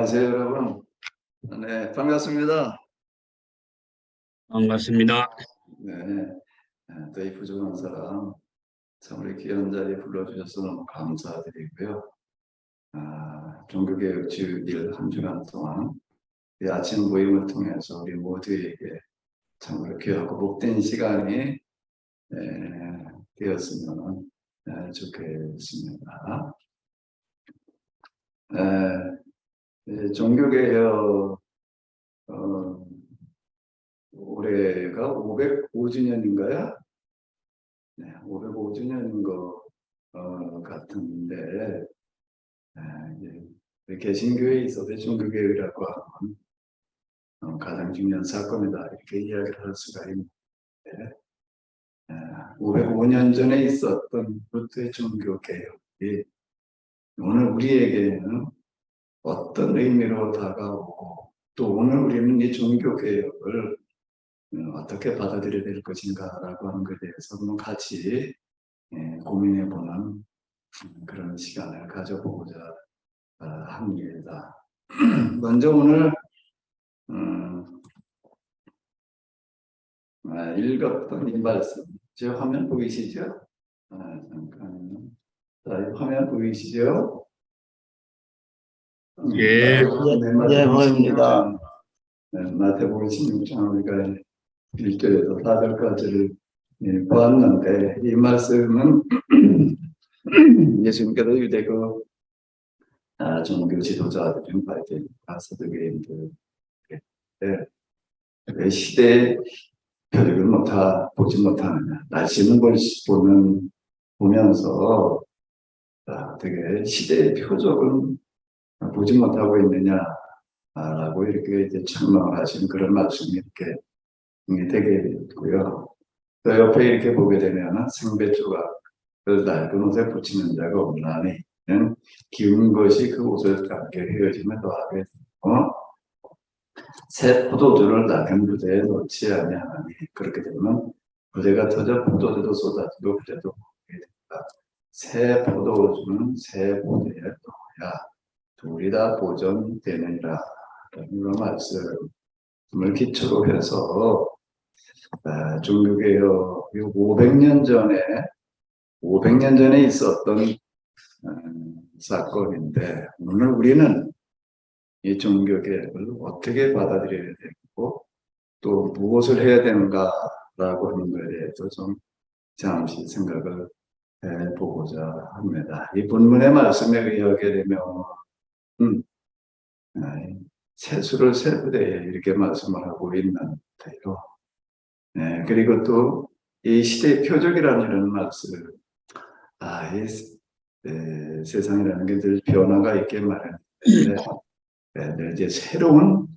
안녕하세요, 여러분. 네, 반갑습니다. 반갑습니다. 네, 데이프 조강사랑 참 우리 귀한 자리에 불러주셔서 너무 감사드리고요. 종교개혁 주일 한 주간 동안 이 아침 모임을 통해서 우리 모두에게 참으로 귀하고 복된 시간이 되었으면 좋겠습니다. 종교개혁 올해가 505주년인가요? 네, 505주년인 것 같은데, 개신교에 있어서 종교개혁이라고 하면 가장 중요한 사건이다, 이렇게 이야기를 할 수가 있는데, 505년 전에 있었던 루터의 종교개혁이 오늘 우리에게는 어떤 의미로 다가오고, 또 오늘 우리는 이 종교개혁을 어떻게 받아들여야 될 것인가라고 하는 것에 대해서 한번 같이 고민해보는 그런 시간을 가져보고자 합니다. 먼저 오늘 읽었던 이 말씀, 제 화면 보이시죠? 잠깐만요. 자, 이 화면 보이시죠? 예. 네, 보입니다. 마태복음 16장 우리가 1절에서 4절까지를 보았는데, 이 말씀은 예수님께서 유대교 종교 지도자들, 사도교인들 왜 시대의 표적을 보지 못하느냐, 날씨는 보면서 되게 시대의 표적을 보지 못하고 있느냐라고 이렇게 이제 책망을 하시는 그런 말씀이 이렇게 되게 있고요. 또 옆에 이렇게 보게 되면 생배 조각을 낡은 옷에 붙이는 자가 없나니 기운 것이 그 옷을 감게 헤어짐에 더하게 새 포도주를 낡은 부대에 놓지 아니하나니 그렇게 되면 부대가 터져 포도주도 쏟아지고 부대도 먹게 된다. 새 포도주는 새 부대에 넣어야 둘이 다 보존되느니라. 이런 말씀을 기초로 해서 종교개혁 500년 전에 있었던 사건인데, 오늘 우리는 이 종교개혁을 어떻게 받아들여야 되고 또 무엇을 해야 되는가라고 하는 것에 대해서 좀 잠시 생각을 해보고자 합니다. 이 본문의 말씀에 의하게 되면 세수를 세 부대에 이렇게 말씀을 하고 있는데요. 그리고 또 이 시대의 표적이라는 이런 말씀을 이 세상이라는 게 늘 변화가 있게 마련인데 이제 새로운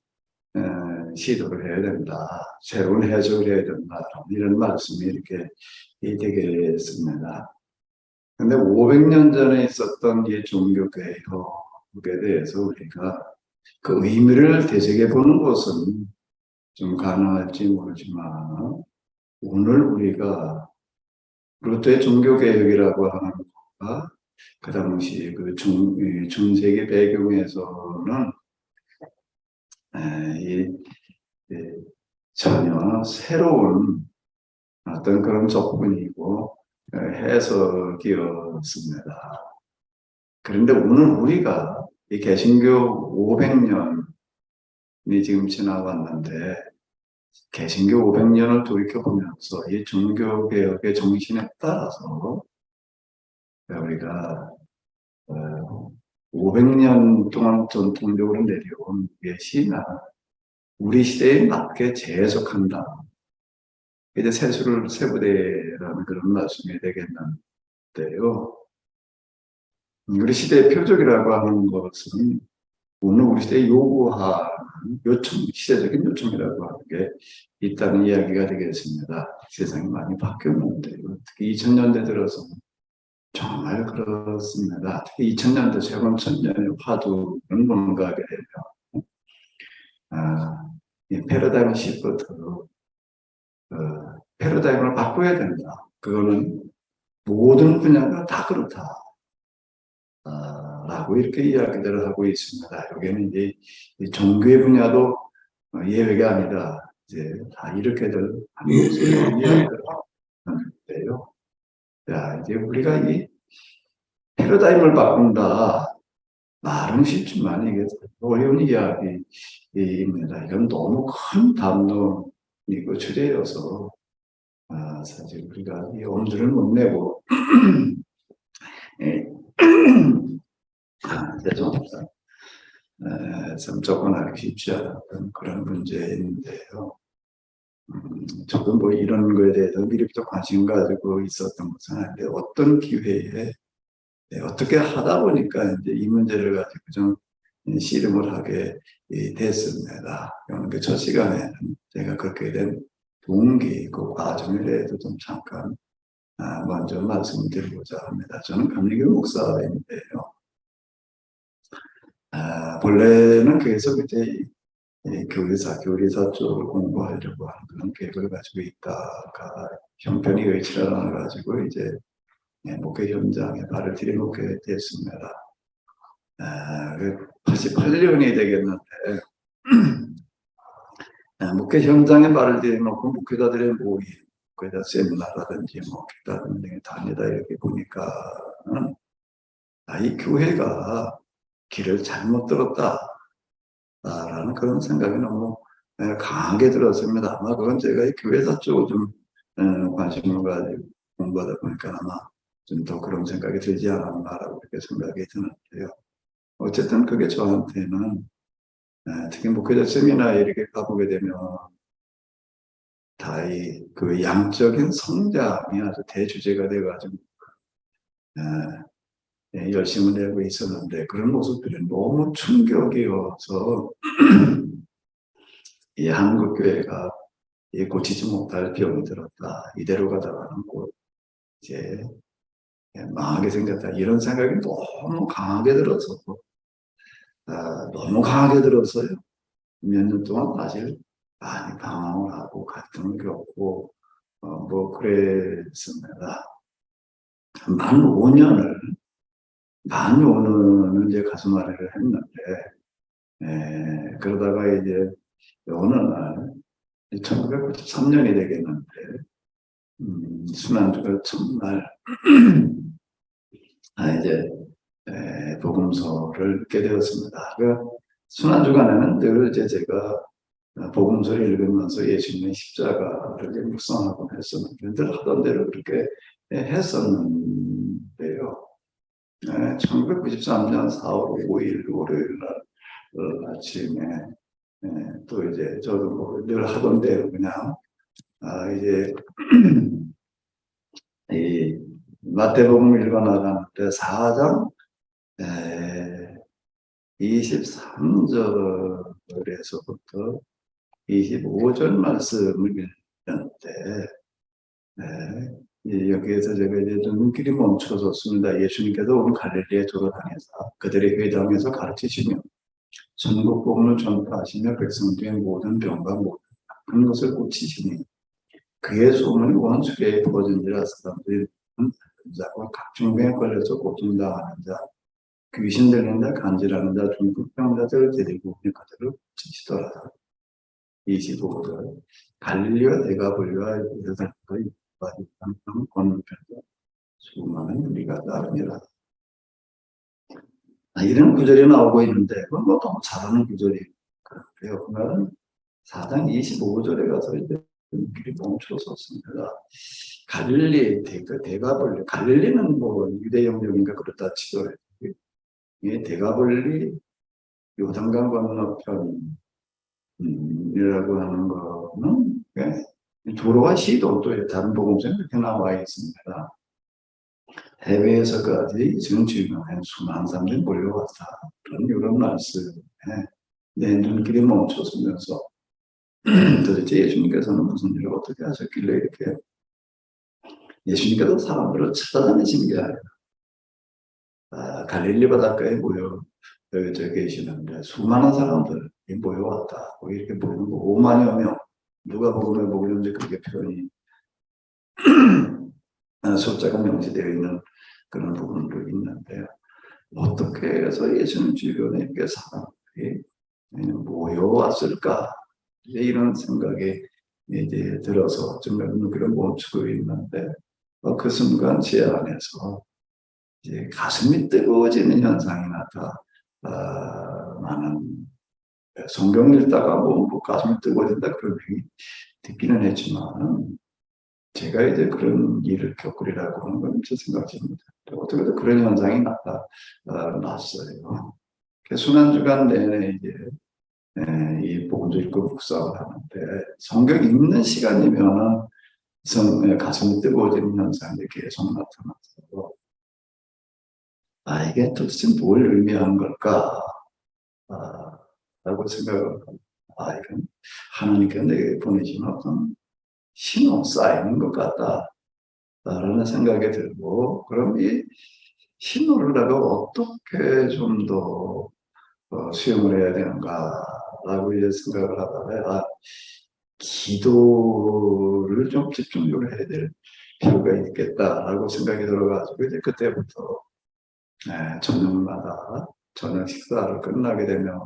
시도를 해야 된다, 새로운 해석을 해야 된다, 이런 말씀이 이렇게 되겠습니다. 근데 500년 전에 있었던 이 종교개혁에 대해서 우리가 그 의미를 되새겨보는 것은 좀 가능할지 모르지만, 오늘 우리가 루터의 종교개혁이라고 하는 것과 그 당시 그 중세기 배경에서는 전혀 새로운 어떤 그런 접근이고 해석이었습니다. 그런데 오늘 우리가 이 개신교 500년이 지금 지나왔는데, 개신교 500년을 돌이켜보면서 이 종교개혁의 정신에 따라서 우리가 500년 동안 전통적으로 내려온 신앙, 우리 시대에 맞게 재해석한다. 이제 세수를 세부대라는 그런 말씀이 되겠는데요. 우리 시대의 표적이라고 하는 것은 오늘 우리 시대에 요구하는 시대적인 요청이라고 하는 게 있다는 이야기가 되겠습니다. 세상이 많이 바뀌었는데요. 특히 2000년대 들어서 정말 그렇습니다. 특히 2000년대, 최근 1000년의 화두는 뭔가 하게 되면 이 패러다임 시프트, 패러다임을 바꿔야 된다. 그거는 모든 분야가 다 그렇다 라고 이렇게 이야기들을 하고 있습니다. 여기는 이제 이 종교의 분야도 예외가 아니다. 이제 다 이렇게들 한 목소리로 이야기를 하는데요. 자, 이제 우리가 이 패러다임을 바꾼다. 말은 쉽지만 이게 어려운 이야기입니다. 이건 너무 큰 담론이고 주제여서 사실 우리가 이 엄두를 못 내고 죄송합니다. 참 접근하기 쉽지 않았던 그런 문제인데요. 저도 뭐 이런 거에 대해서 미리부터 관심 가지고 있었던 것은 아닌데 어떤 기회에 어떻게 하다 보니까 이제 이 문제를 가지고 좀 씨름을 하게 됐습니다. 그 첫 시간에는 제가 그렇게 된 동기, 그 과정에 대해서 좀 잠깐 먼저 말씀드리고자 합니다. 저는 감리교 목사인데요. 본래는 계속 이제 교리사 쪽을 공부하려고 하는 그런 계획을 가지고 있다가 형편이 여의치 않아가지고 이제 목회 현장에 발을 들여놓게 됐습니다. 88년이 되겠는데 목회 현장에 발을 들여놓고 목회자들의 모임, 목회자 세미나라든지 뭐 기타 등에 다니다 이렇게 보니까 이 교회가 길을 잘못 들었다라는 그런 생각이 너무 강하게 들었습니다. 아마 그건 제가 이 교회사 쪽을 좀 관심을 가지고 공부하다 보니까 아마 좀 더 그런 생각이 들지 않았나라고 이렇게 생각이 드는데요. 어쨌든 그게 저한테는 특히 목회자 세미나에 이렇게 가보게 되면 다 그 양적인 성장이 아주 대주제가 돼가지고 열심을 내고 있었는데 그런 모습들이 너무 충격이어서 이 한국교회가 고치지 못할 병이 들었다. 이대로 가다가는 곧 이제 망하게 생겼다. 이런 생각이 너무 강하게 들어서 너무 강하게 들어서요. 몇 년 동안 사실 많이 방황을 하고 갈등을 겪고 뭐 그랬습니다. 만 5년을 이제 가슴앓이를 했는데 그러다가 이제 어느 날 1993년이 되겠는데 순환주가 첫날 이제 복음서를 읽게 되었습니다. 그 순환주간에는 늘 이제 제가 복음서를 읽으면서 예수님의 십자가를 이제 묵상하곤 했었는데 늘 하던 대로 그렇게 했었는데요. 1993년 4월 5일 월요일 날 아침에 또 이제 저도 뭐 늘 하던 대로 그냥 이제 이 마태복음을 읽어 나가는데 4장 23절에서부터 25절 말씀을 읽는데 여기에서 제가 이제 좀 눈길이 멈춰섰습니다. 예수님께서 온 갈릴리에 돌아다녀서 그들의 회당에서 가르치시며 천국 복음을 전파하시며 백성들의 모든 병과 모든 아픈 것을 고치시니 그의 소문이 온 수레에 퍼진지라 사람들이 자와 각종 병에 걸려서 고침당하는 자, 귀신 들린 자, 간질하는 자, 중풍병자들을 데리고 오니 그들을 고치시더라. 25절 갈릴리와 데가볼리와 유다과 유다와 건너편도 수많은 우리가 따르니라. 이런 구절이 나오고 있는데 그건 뭐 너무 잘하는 구절이 그래요. 그날은 4장 25절에 가서 이제 길이 멈춰섰습니다. 갈릴리 데가볼리 갈릴리는 뭐 유대 영역인가 그렇다 치더라도 이 데가볼리 요단강 건너편 이라고 하는 거는 도로와 시도 다른 복음서에 이렇게 나와 있습니다. 해외에서까지 지금 주변에 수많은 사람들이 몰려왔다. 이런 말씀에 내 눈길이 멈춰서면서 도대체 예수님께서는 무슨 일을 어떻게 하셨길래 이렇게 예수님께서 사람들을 찾아다니시는 게 아니라 갈릴리 바닷가에 모여 계시는데 수많은 사람들이 모여왔다. 이렇게 보면 5만여 명 누가 복음에 보이는데 그렇게 표현이 숫자가 명시되어 있는 그런 부분도 있는데요. 어떻게 해서 예수님 주변에 이렇게 사람들이 모여왔을까? 이런 생각이 이제 들어서 정말 눈길을 멈추고 있는데, 그 순간 제 안에서 이제 가슴이 뜨거워지는 현상이 나타나는, 성경 읽다가 뭐 가슴이 뜨거워진다 그런 얘기 듣기는 했지만, 제가 이제 그런 일을 겪으리라고 하는 건 제 생각입니다. 어떻게든 그런 현상이 나타났어요. 순환주간 내내 이제 이 복음도 읽고 묵상을 하는데, 성경 읽는 시간이면은 가슴이 뜨거워지는 현상이 계속 나타나서, 이게 도대체 뭘 의미하는 걸까? 라고 생각을 합니다. 이건 하나님께 내게 보내신 어떤 신호 쌓이는 것 같다. 라는 생각이 들고, 그럼 이 신호를 내가 어떻게 좀 더 수용을 해야 되는가라고 이제 생각을 하다가, 기도를 좀 집중적으로 해야 될 필요가 있겠다라고 생각이 들어가지고, 이제 그때부터 저녁마다 저녁 식사를 끝나게 되면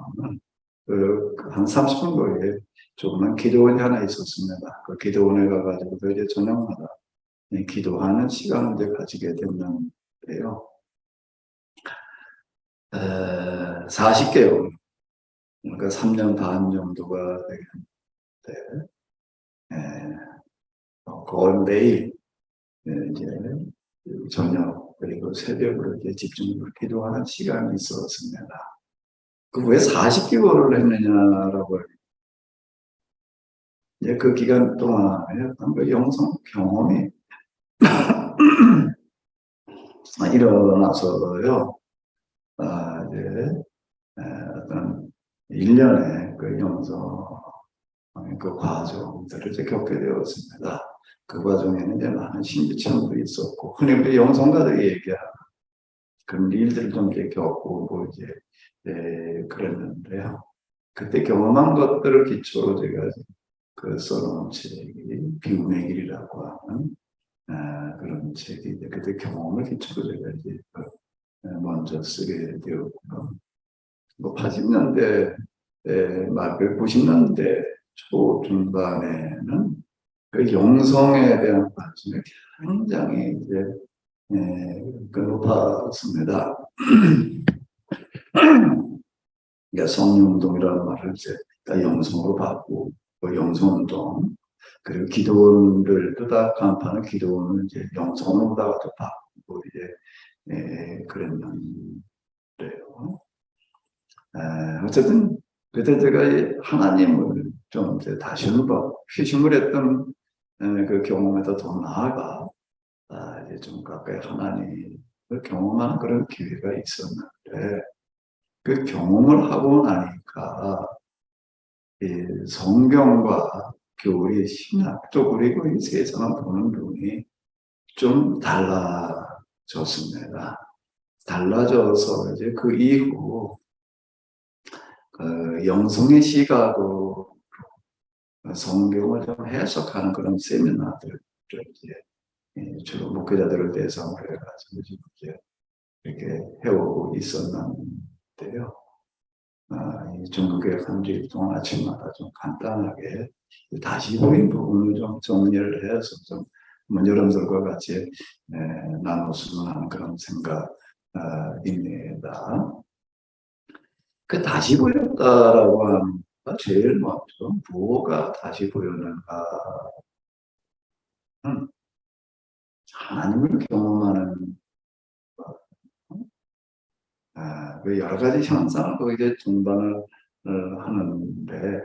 한 30분 거리에 조그만 기도원이 하나 있었습니다. 그 기도원에 가가지고 이제 저녁마다 기도하는 시간을 이제 가지게 됐는데요. 40개월, 그러니까 3년 반 정도가 되겠는데, 거의 매일 이제 저녁 그리고 새벽으로 이제 집중적으로 기도하는 시간이 있었습니다. 그 왜 40개월을 했느냐라고, 이제 그 기간 동안에 어떤 그 영성 경험이 일어나서요. 이제 어떤 일련의 그 영성 그 과정들을 이제 겪게 되었습니다. 그 과정에는 이제 많은 신비체험도 있었고, 흔히 우리 영성가들이 얘기하는 그런 일들을 좀 이렇게 겪고 이제 그랬는데요. 그때 경험한 것들을 기초로 제가 그 써놓은 책이 비움의 길이라고 하는 그런 책이 이제 그때 경험을 기초로 제가 이제 먼저 쓰게 되었고요. 뭐 80년대 말 90년대 초 중반에는 그 영성에 대한 관심이 굉장히 이제 높았습니다. 그러니까 성령운동이라는 말을 이제 영성으로 받고, 그 영성운동, 그리고 기도원을 다 간판은 기도원을 이제 영성으로다가 또 바꾸고 이제 그랬는데요. 어쨌든 그때 제가 하나님을 좀 이제 다시 한번 회심을 했던 그 경험에서 더 나아가 이제 좀 가까이 하나님을 경험하는 그런 기회가 있었는데, 그 경험을 하고 나니까 이 성경과 교리, 신학 또 그리고 이 세상을 보는 눈이 좀 달라졌습니다. 달라져서 이제 그 이후 영성의 시각으로 성경을 좀 해석하는 그런 세미나들을 이제 주로 목회자들을 대상으로 해가지고 지금 이제 이렇게 해오고 있었는데요. 이 전국에 한 주일 동안 아침마다 좀 간단하게 다시 보인 부분을 좀 정리를 해서 좀 여러분들과 같이 나눴으면 하는 그런 생각입니다. 그 다시 보였다라고 하는 거 제일 먼저 뭐가 다시 보였는가? 하나님을 경험하는 그 여러 가지 현상을 거기에 동반을 하는데,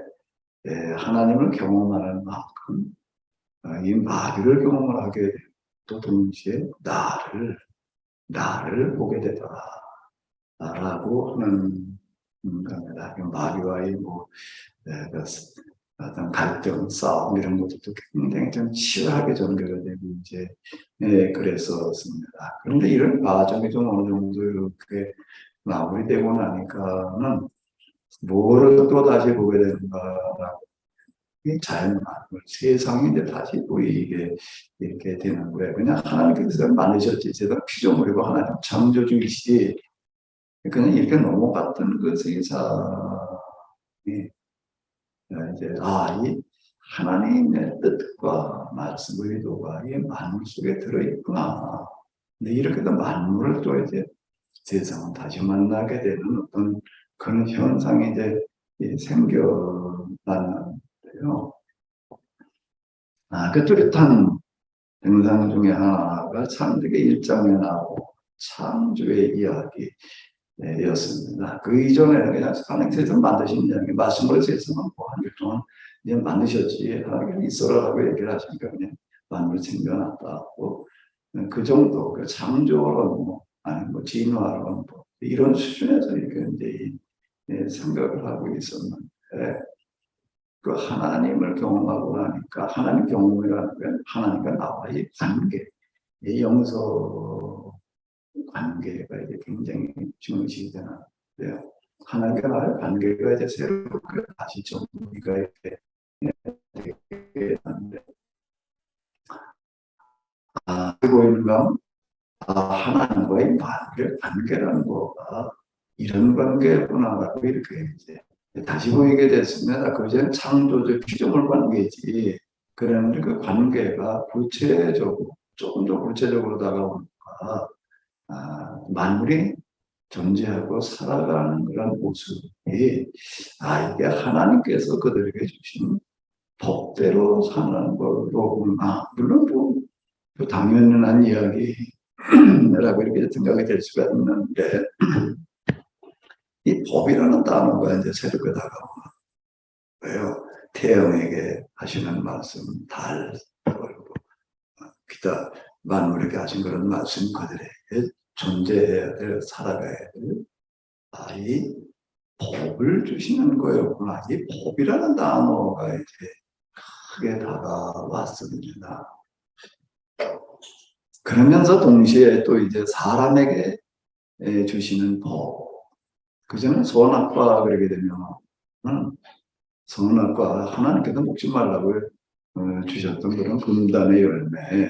하나님을 경험하는 만큼 이 마귀를 경험을 하게 되고, 또 동시에 나를 보게 되더라라고 하는 겁니다. 마귀와의 어떤 갈등, 싸움 이런 것들도 굉장히 좀 치열하게 전개가 되고 이제 그랬었습니다. 그런데 이런 과정이 좀 어느 정도 이렇게 마무리되고 나니까는 뭐를 또 다시 보게 되는가라고, 이 자연을 세상이 이제 다시 보이게 이렇게 되는 거예요. 그냥 하나님께서 만드셨지, 세상 피조물이고 하나님 창조주이시지 그냥 이렇게 넘어갔던 그 세상이 이제 이 하나님의 뜻과 말씀 의도가 이 만물 속에 들어있구나. 근데 이렇게도 만물을 또 이제 세상은 다시 만나게 되는 어떤 그런 현상이 이제 생겨났는데요. 그 뚜렷한 현상 중에 하나가 창세기 1장에 나오고 창조의 이야기였습니다. 그 이전에는 그냥 하나님께서 만드신 이야기, 말씀으로 세상은 한일 동안 이제 만드셨지, 하나님이 있어라라고 얘기를 하시니까 그냥 만물 생겨났다고 그 정도, 그 창조론, 아니 진화론 이런 수준에서 이렇게 이제 생각을 하고 있었는데, 그 하나님을 경험하고 나니까 하나님 경험이라는 건 하나님과 나와의 관계, 이 영서 관계가 이제 굉장히 중요시 되는데요. 하나님과 나의 관계가 이제 새롭게 다시 정리가 이렇게 되게 되는데, 보이는가? 하나님과의 관계라는 거가 이런 관계구나라고 이렇게 이제 다시 보이게 됐습니다. 그전에 창조적 피조물 관계지. 그런데 그 관계가 구체적으로, 조금 더 구체적으로 다가오니까, 만물이 존재하고 살아가는 그런 모습이, 이게 하나님께서 그들에게 주신 법대로 사는 거로구나. 물론 당연한 이야기라고 이렇게 생각이 될 수가 있는데, 이 법이라는 단어가 이제 새롭게 다가와요. 태영에게 하시는 말씀, 달, 기타 만물에게 하신 그런 말씀, 그들에게 존재해야 될, 살아가야 될, 이 법을 주시는 거였구나. 이 법이라는 단어가 이제 크게 다가왔습니다. 그러면서 동시에 또 이제 사람에게 주시는 법. 그전에 선악과 그러게 되면, 선악과 하나님께서 먹지 말라고 주셨던 그런 금단의 열매.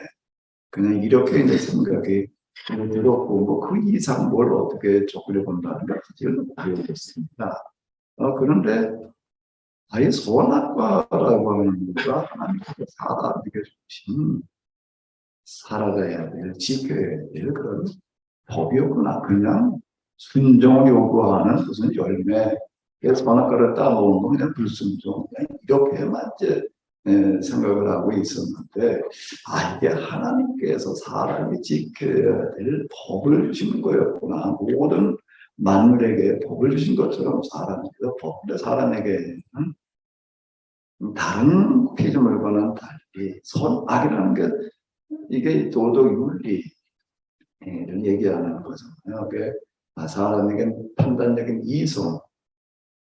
그냥 이렇게 이제 생각이 들었고, 그 이상 뭘 어떻게 쪼그려 본다는 것을 모르겠습니다. 그런데 아예 선악과라고 하는 것과 하나님께서 사람에게 주신 살아가야 될, 지켜야 될 그런 법이었구나. 그냥 순종을 요구하는 무슨 열매, 선악과를 따먹은 거 그냥 불순종, 이렇게만 이제 생각을 하고 있었는데, 이게 하나님께서 사람이 지켜야 될 법을 주신 거였구나. 모든 만물에게 법을 주신 것처럼 사람에게는 다른 피조물과는 달리 선악이라는 게 이게 도덕 윤리를 얘기하는 거잖아요. 사람에게 판단적인 이성,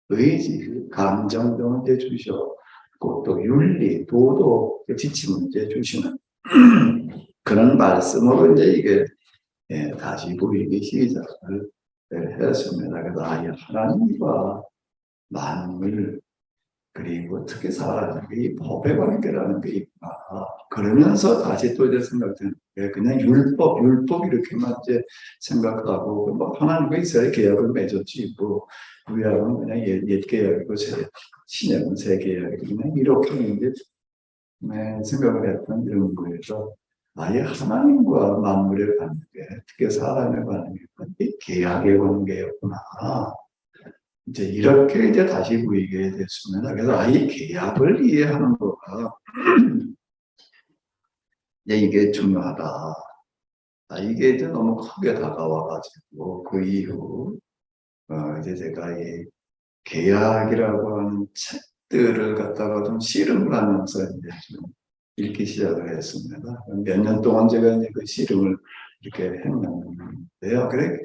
의지, 감정 등을 이제 주셨고, 또 윤리, 도덕 지침을 이제 주시는 그런 말씀으로 이제 이게 다시 보이기 시작을 했습니다. 그래서 하나님과 만물, 그리고 특히 사람에게 이 법의 관계라는 게 있구나. 그러면서 다시 또 이제 생각되는 게 그냥 율법 이렇게만 이제 생각하고, 뭐 하나님과 이스라엘 계약을 맺었지, 뭐 구약은 그냥 옛 계약이고 신약은 새 계약이고 그냥 이렇게 이제 생각을 했던 이런 거에서 하나님과 만물의 관계, 특히 사람의 관계, 계약의 관계였구나. 이제 이렇게 이제 다시 보이게 됐습니다. 그래서 이 계약을 이해하는 거가 이게 중요하다. 이게 이제 너무 크게 다가와가지고 그 이후 이제 제가 이 계약이라고 하는 책들을 갖다가 좀 씨름을 하면서 이제 좀 읽기 시작을 했습니다. 몇 년 동안 제가 이제 그 씨름을 이렇게 했는데요. 그래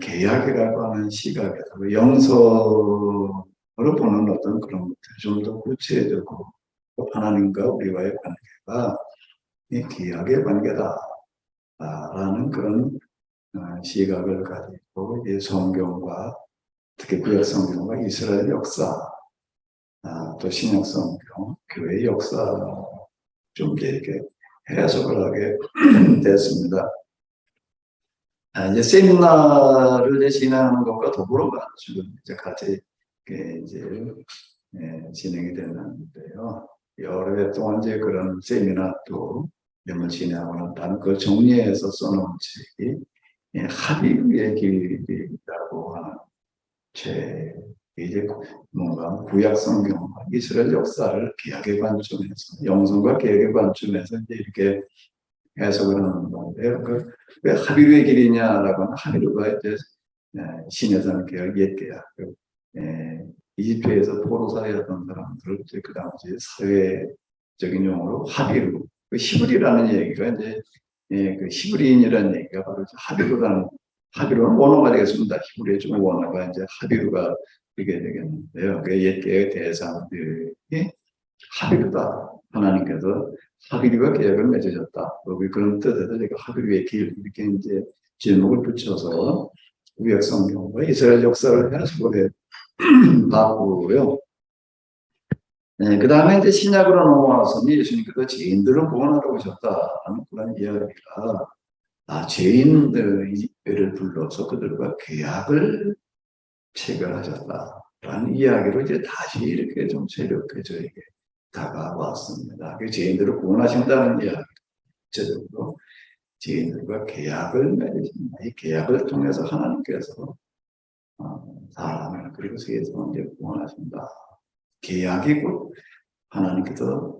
계약이라고 하는 시각에서 영서로 보는 어떤 그런 것들 좀 더 구체적으로 하나님과 우리와의 관계가 이 계약의 관계다라는 그런 시각을 가지고 이 성경과 특히 구약 성경과 이스라엘 역사, 또 신약 성경, 교회 역사 좀 이렇게 해석을 하게 됐습니다. 이제 세미나를 이제 진행하는 것과 더불어 가지고 이제 같이 이제 진행이 됐는데요. 여러 해 동안 이제 그런 세미나도 이런 걸 진행하고 난 다음에 그걸 정리해서 써놓은 책이 합의의 길이라고 하는 책. 이제 뭔가 구약 성경과 이스라엘 역사를 개혁의 관점에서 영성과 개혁의 관점에서 이제 이렇게 해석을 하는 건데요. 왜 합의의 길이냐라고 하면 합의가 이제 신해산 계열, 옛 계약, 이집트에서 포로사였던 사람들을 이제 그 당시 사회적인 용어로 합의로, 그 히브리라는 얘기가 이제 그 히브리인이라는 얘기가 바로 합의로라는 합의로는 원어가 되겠습니다. 히브리의 좀 원어가 이제 합의로가 되게 되겠는데요. 그 옛 계획의 대상들이 합의로다. 하나님께서 합의와 계약을 맺으셨다. 그런 뜻에서 제가 합의의 길 이렇게 이제 제목을 붙여서 구약 성경과 이스라엘 역사를 해석을 해봤고요. 그 다음에 이제 신약으로 넘어와서는 예수님께서 죄인들을 구원하러 오셨다는 그런 이야기가 죄인들을 불러서 그들과 계약을 체결하셨다라는 이야기로 이제 다시 이렇게 좀 새롭게 저에게 다가왔습니다. 그 죄인들을 구원하신다는 이야기, 구체적으로 죄인들과 계약을 맺으신다. 이 계약을 통해서 하나님께서 사람을 그리고 세상을 구원하신다. 계약이 곧 하나님께서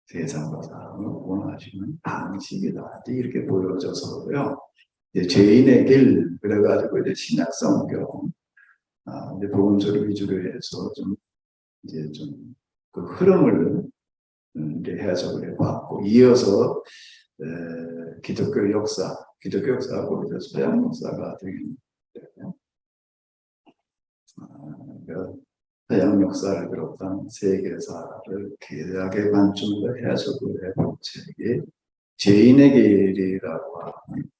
세상과 사람을 구원하시는 방식이다. 이렇게 보여져서요. 죄인의 길 그래가지고 이제 신약 성경 이제 복음서를 위주로 해서 그 흐름을 이제 해석을 해봤고 이어서 기독교 역사하고 이제 서양 역사가 되겠는데요. 서양 역사를 비롯한 세계사를 개혁의 관점으로 해석을 해본 책이 죄인의 길이라고 하는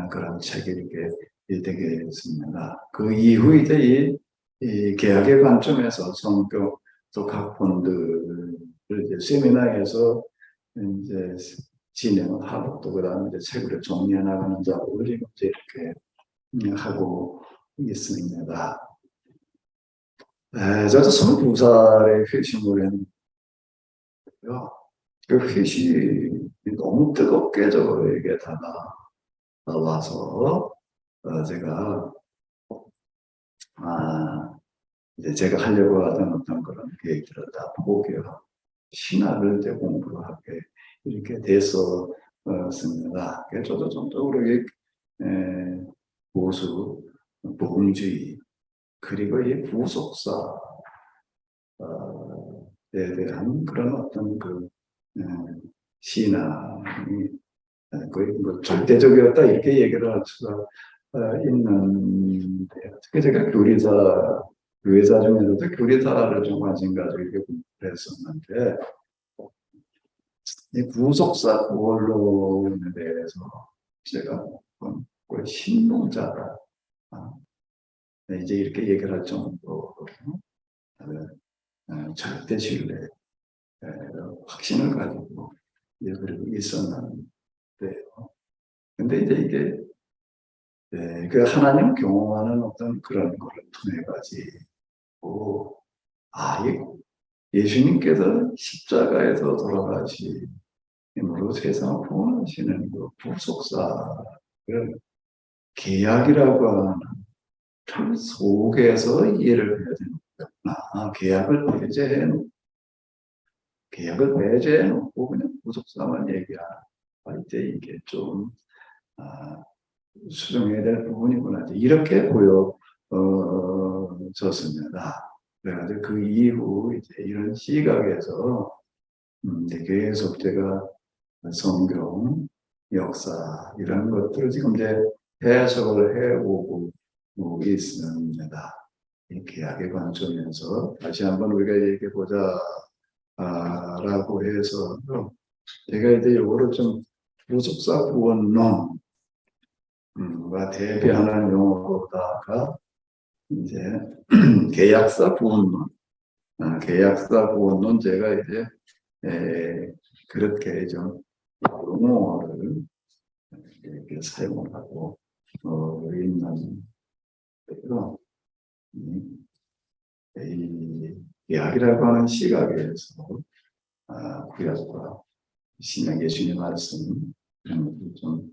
그런 책이 이렇게 되겠습니다. 그 이후 이제 이 개혁의 관점에서 성경 또 각본들을 이제 세미나에서 이제 진행을 하고 또 그다음에 이제 책으로 정리해 나가는 작업을 이제 이렇게 하고 있습니다. 저도 22살에 회심을 했는데요. 그 회심이 너무 뜨겁게 저에게 다가와서 제가 이제 제가 하려고 하던 어떤 그런 계획들을 다 포기하고 신학을 이제 공부를 하게 이렇게 됐었습니다. 저도 전적으로 보수, 복음주의 그리고 이 부속사에 대한 그런 어떤 그 신앙이 거의 뭐 절대적이었다 이렇게 얘기를 할 수가 있는데 특히 제가 교회사 중에서도 교리사를 좀 관심 가지고 이렇게 공부를 했었는데 이 부속사 원론에 대해서 제가 거의 신봉자다 이제 이렇게 얘기를 할 정도로 절대 신뢰 확신을 가지고 그리고 있었는데요. 근데 이제 이게 그 하나님 경험하는 어떤 그런 거를 통해 가지고 예수님께서 십자가에서 돌아가심으로 세상을 구원하시는 그 부속사를 계약이라고 하는 틀 속에서 이해를 해야 되는구나. 계약을 배제해놓고 그냥 부속사만 얘기할 때 이게 좀 수정해야 될 부분이구나. 이렇게 보여졌습니다. 그래가지고 그 이후 이제 이런 시각에서 이제 계속 제가 성경, 역사 이런 것들을 지금 이제 해석을 해오고 있습니다. 이 계약의 관점에서 다시 한번 우리가 얘기해 보자 라고 해서 제가 이제 이거를 좀 부속사 구원론과 대비하는 용어로다가 이제 계약사 구원론, 제가 이제 그렇게 좀 용어를 이렇게 사용을 하고 있는 그런 이 예학이라고 하는 시각에서 구약과 신약 예수님의 말씀 이런 것들 좀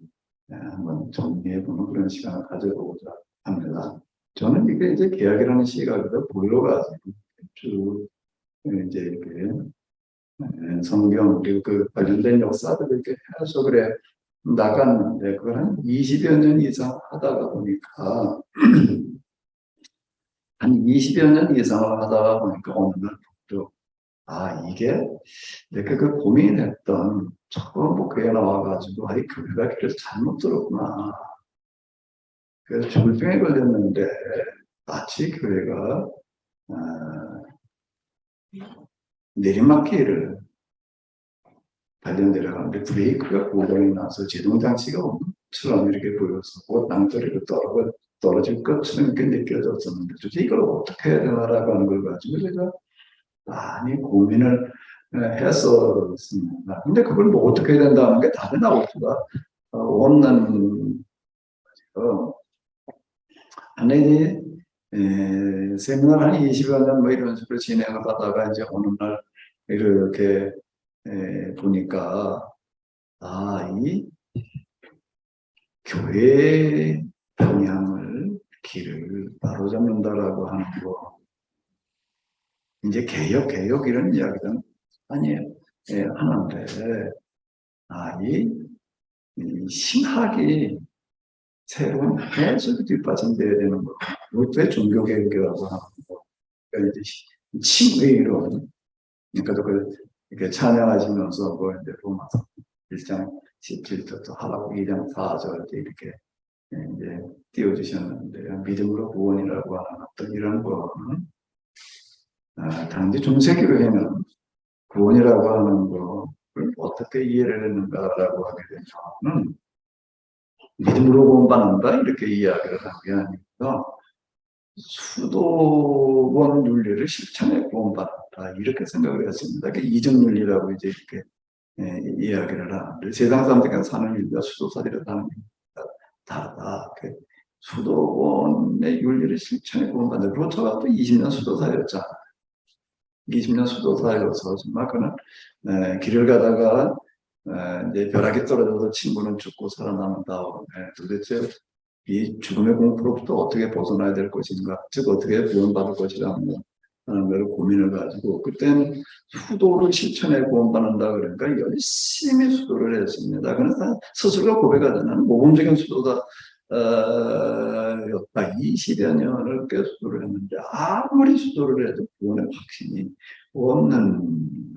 한번 정리해보는 그런 시간을 가져보고자 합니다. 저는 이게 이제 개혁이라는 시각에서 보여가지고 쭉 이제 이렇게 성경 그리고 그 관련된 역사들을 이렇게 해석을 해 나갔는데 그걸 한 20여 년 이상 하다가 보니까 한 20여 년 이상을 하다가 보니까 어느 날 또 이게 내가 그 고민했던 저거 뭐 교회 나와가지고 이 교회가 길을 잘못 들었구나. 그래서 조증에 걸렸는데 마치 교회가 내리막길을 달려내려가는데 브레이크가 고장이 나서 제동장치가 없처럼 이렇게 보여서 땅소리로 떨어질 것처럼 이렇게 느껴졌었는데 도대체 이걸 어떻게 해야 되나라고 하는 걸 가지고 제가 많이 고민을 했었습니다. 근데 그걸 뭐 어떻게 해야 된다는 게 다른 아웃가 없는 거죠. 근데 이제 세미나를 한 20여 년 뭐 이런 식으로 진행을 하다가 이제 어느 날 이렇게 보니까 이 교회의 방향을 길을 바로잡는다라고 하는 거 이제 개혁 이런 이야기는 아니에요. 하는데 이 신학이 새로운 해석이 뒷받침돼야 되는 거. 그것도 종교개혁이라고 하는 거. 그러니까 이제 칭의론. 그러니까 이렇게 찬양하시면서 뭐 이제 로마서 1장 17절도 하라고 2장 4절 이렇게 이제 띄워주셨는데요. 믿음으로 구원이라고 하는 어떤 이런 거는 당시 중세교회는 구원이라고 하는 것을 어떻게 이해를 했는가라고 하게 되면 믿음으로 구원받는다 이렇게 이야기를 한 게 아니라 수도원 윤리를 실천해 구원받는다 이렇게 생각을 했습니다. 이정윤리라고 이제 이렇게 이야기를 하는데 세상 사람들이 사는 윤리와 수도사들이 사는 윤리가 다르다. 수도원의 윤리를 실천해 구원받는다. 로처가 또 20년 수도사였잖아. 20년 수도사여서 정말 그는 길을 가다가 이제 벼락이 떨어져서 친구는 죽고 살아남은 다음에 도대체 이 죽음의 공포로부터 어떻게 벗어나야 될 것인가, 즉 어떻게 구원받을 것이라는 걸 고민을 가지고 그때는 수도를 실천해 구원받는다 그러니까 열심히 수도를 했습니다. 그러나 스스로가 고백하자면 모범적인 수도다. 20여 년을 꽤 수도를 했는데 아무리 수도를 해도 구원의 확신이 없는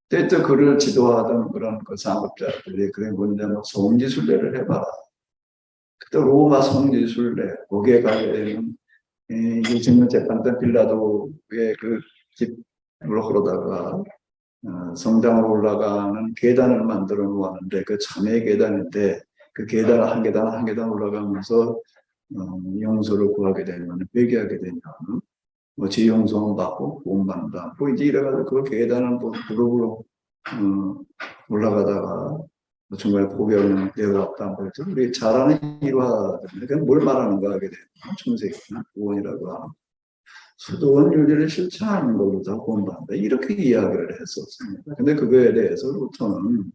때때 그를 지도하던 그런 그 상급자들이 그래 뭐냐면 성지순례를 해봐라. 그때 로마 성지순례 거기에 가게 되면 유승민 재판관 빌라도의 그 집으로 걸어다가 성당으로 올라가는 계단을 만들어 놓았는데 그 참회 계단인데 그 계단 한 계단 한 계단 올라가면서 용서를 구하게 되면 회개하게 되면 뭐 지용서는 받고 구원받는다. 뭐 이제 이래가지고 그 계단을 무릎으로 올라가다가 중간에 포기하면 내려왔다. 그랬죠. 우리 잘 아는 일화거든요. 그건 뭘 말하는가 하게 되면 중세기나 구원이라고 하는 수도원 윤리를 실천하는 걸로 다 구원받는다. 이렇게 이야기를 했었습니다. 근데 그거에 대해서 루터는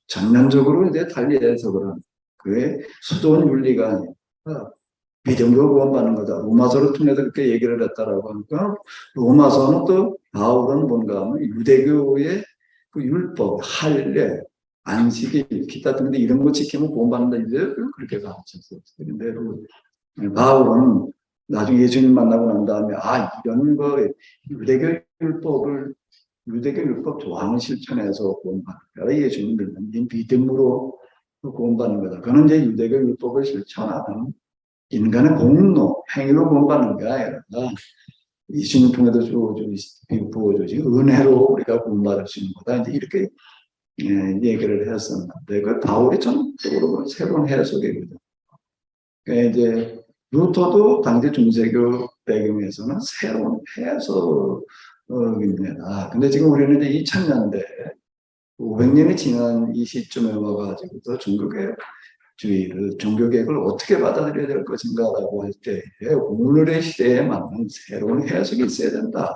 전면적으로 이제 달리 해석을 합니다. 그게 수도원 윤리가 아니라 믿음으로 구원받는 거다. 로마서를 통해서 그렇게 얘기를 했다라고 하니까 로마서는 또 바울은 뭔가 하면 유대교의 그 율법, 할례, 안식일, 기타 등등 이런 거 지키면 구원받는다. 이제 그렇게 가르쳤어요. 근데 바울은 나중에 예수님 만나고 난 다음에 이런 거 유대교 율법 조항을 실천해서 구원받는다. 예수님 믿음으로 구원받는 거다. 그는 이제 유대교 율법을 실천하는 인간의 공로, 행위로 구원받는 게 아니라 예수님 통해서 부어주신 은혜로 우리가 구원받을 수 있는 거다. 이제 이렇게 얘기를 했었는데 그 바울이 전적으로 새로운 해석이거든요. 그러니까 이제 루터도 당시 중세교 배경에서는 새로운 해석입니다. 근데 지금 우리는 이제 2000년대 500년이 지난 이 시점에 와가지고 또 중국의 주의를 종교개혁을 어떻게 받아들여야 될 것인가라고 할 때 오늘의 시대에 맞는 새로운 해석이 있어야 된다.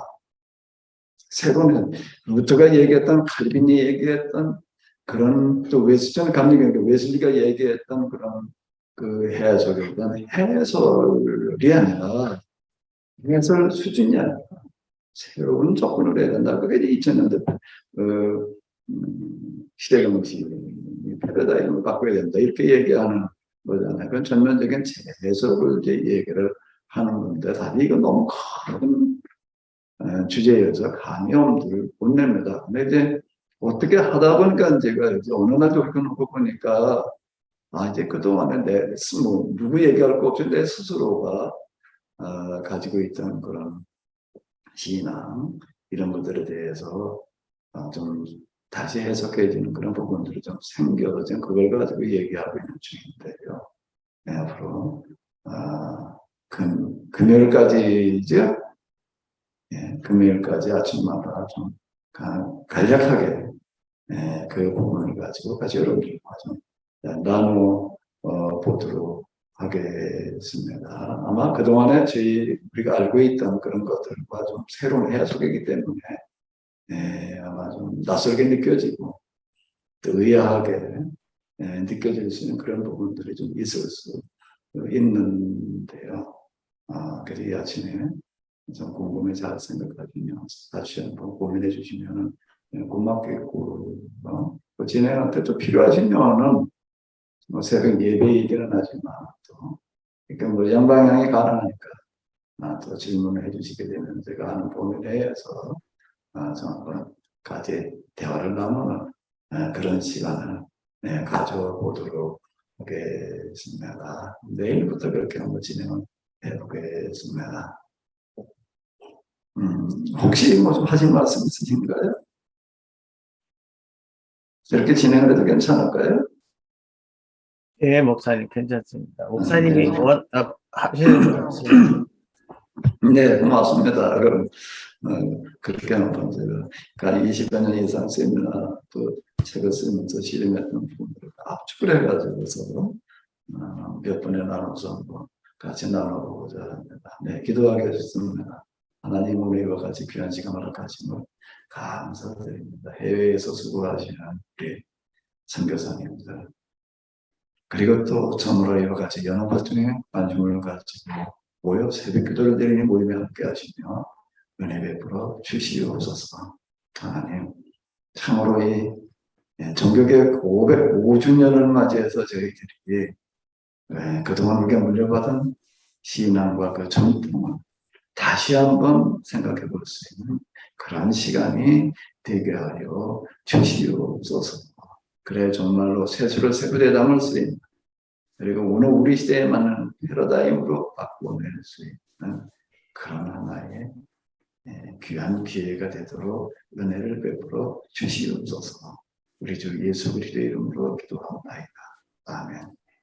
새로운 루터가 얘기했던 칼빈이 얘기했던 그런 또 웨스턴 감리교회 웨슬리가 얘기했던 그런 그 해석이든 해설이 아니라 해설 수준이 아니라 새로운 접근을 해야 된다. 그게 2000년대 시대경시 패러다임을 바꿔야 된다. 이렇게 얘기하는 거잖아요. 그건 전면적인 해석을 이제 얘기를 하는 건데 사실 이건 너무 큰 주제여서 감이 엄두를 못 냅니다. 근데 이제 어떻게 하다 보니까 제가 이제 어느 날 돌이켜놓고 보니까 이제 그동안에 누구 얘기할 거 없이 내 스스로가 가지고 있던 그런 신앙 이런 것들에 대해서 좀 다시 해석해지는 그런 부분들이 좀 생겨서 지금 그걸 가지고 얘기하고 있는 중인데요. 네, 앞으로 금요일까지죠? 예, 금요일까지 아침마다 좀 간략하게 그 부분을 가지고 같이 여러분들과 좀 나누어 보도록 하겠습니다. 아마 그동안에 우리가 알고 있던 그런 것들과 좀 새로운 해석이기 때문에 아마 좀 낯설게 느껴지고 또 의아하게 느껴질 수 있는 그런 부분들이 좀 있을 수 있는데요. 그래서 이 아침에 좀 궁금해 잘 생각하시면 다시 한번 고민해 주시면 고맙겠고 그 진행한테 또 필요하시면은 새벽 예배이기는 하지만 또 그러니까 뭐 양방향이 가능하니까 또 질문을 해주시게 되면 제가 하는 범위 내에서 좀 한번 같이 대화를 나누는 그런 시간을 가져보도록 하겠습니다. 내일부터 그렇게 한번 진행을 해보겠습니다. 혹시 뭐 좀 하신 말씀 있으신가요? 이렇게 진행을 해도 괜찮을까요? 예, 목사님 괜찮습니다. 목사님이 네. 하시는 말씀. 네, 고맙습니다. 그럼 그렇게 한번 제가 20여 년 이상 세미나 또 책을 쓰면서 실험했던 부분들을 압축을 해가지고서 몇 번에 나눠서 한번 같이 나눠보고자 합니다. 네, 기도하겠습니다. 하나님 오늘과 같이 귀한 시간을 가지고 감사드립니다. 해외에서 수고하시는 우리 선교사님들 그리고 또 참으로 이와 같이 연합 활동에 관심을 가지고 모여 새벽 기도를 드리는 모임에 함께 하시며 은혜 베풀어 주시옵소서. 하나님 참으로 이 종교개혁 505주년을 맞이해서 저희들이 그동안 우리가 물려받은 신앙과 그 전통을 다시 한번 생각해 볼 수 있는 그런 시간이 되게 하여 주시옵소서. 그래 정말로 세수를 세부대 담을 수 있는 그리고 오늘 우리 시대에 맞는 패러다임으로 바꿔낼 수 있는 그런 하나의 귀한 기회가 되도록 은혜를 베풀어 주시옵소서. 우리 주 예수 그리스도의 이름으로 기도합니다. 아멘.